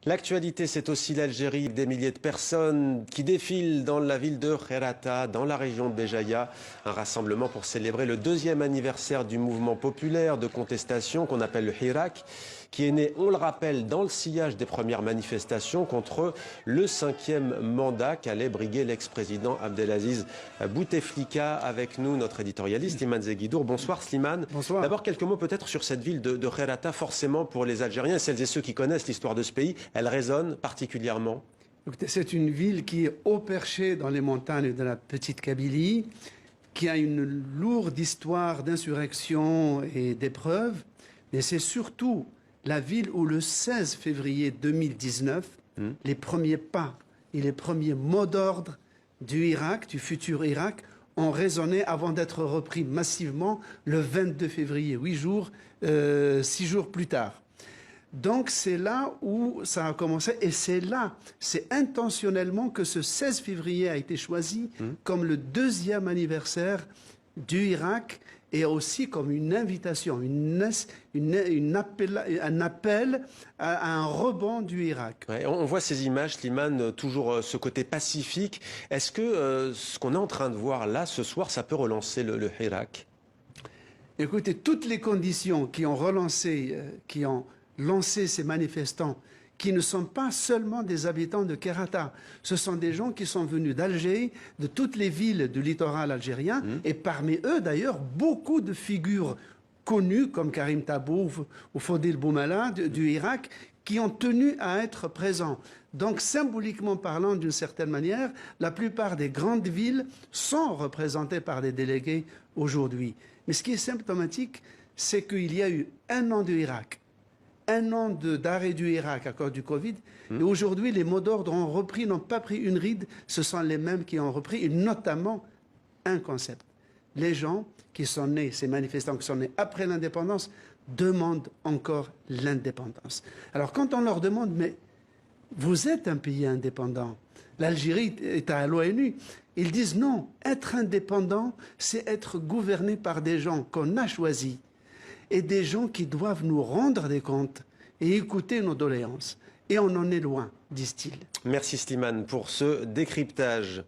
L'actualité, c'est aussi l'Algérie. Des milliers de personnes qui défilent dans la ville de Kherrata, dans la région de Béjaïa. Un rassemblement pour célébrer le 2e anniversaire du mouvement populaire de contestation qu'on appelle le Hirak, qui est né, on le rappelle, dans le sillage des premières manifestations contre le 5e mandat qu'allait briguer l'ex-président Abdelaziz Bouteflika. Avec nous, notre éditorialiste Slimane Zeguidour. Bonsoir Slimane. Bonsoir. D'abord, quelques mots peut-être sur cette ville de Kherrata. Forcément, pour les Algériens, celles et ceux qui connaissent l'histoire de ce pays, elle résonne particulièrement. C'est une ville qui est haut perché dans les montagnes de la petite Kabylie, qui a une lourde histoire d'insurrection et d'épreuves, mais c'est surtout la ville où le 16 février 2019, les premiers pas et les premiers mots d'ordre du Irak, du futur Irak, ont résonné avant d'être repris massivement le 22 février, 6 jours plus tard. Donc c'est là où ça a commencé et c'est intentionnellement que ce 16 février a été choisi comme le 2e anniversaire du Irak et aussi comme une invitation, un appel à un rebond du Irak. Ouais, on voit ces images, Slimane, toujours ce côté pacifique. Est-ce que ce qu'on est en train de voir là ce soir, ça peut relancer le Hirak? Écoutez, toutes les conditions qui ont lancé ces manifestants, qui ne sont pas seulement des habitants de Kherrata. Ce sont des gens qui sont venus d'Alger, de toutes les villes du littoral algérien, et parmi eux, d'ailleurs, beaucoup de figures connues, comme Karim Tabouf ou Fodil Boumala du Irak, qui ont tenu à être présents. Donc, symboliquement parlant, d'une certaine manière, la plupart des grandes villes sont représentées par des délégués aujourd'hui. Mais ce qui est symptomatique, c'est qu'il y a eu 1 an du Irak, 1 an d'arrêt du Irak à cause du Covid. Et aujourd'hui, les mots d'ordre ont repris, n'ont pas pris une ride. Ce sont les mêmes qui ont repris, et notamment un concept. Les gens qui sont nés, ces manifestants qui sont nés après l'indépendance, demandent encore l'indépendance. Alors quand on leur demande, mais vous êtes un pays indépendant, l'Algérie est à l'ONU, ils disent non, être indépendant, c'est être gouverné par des gens qu'on a choisis, et des gens qui doivent nous rendre des comptes et écouter nos doléances. Et on en est loin, disent-ils. Merci Slimane pour ce décryptage.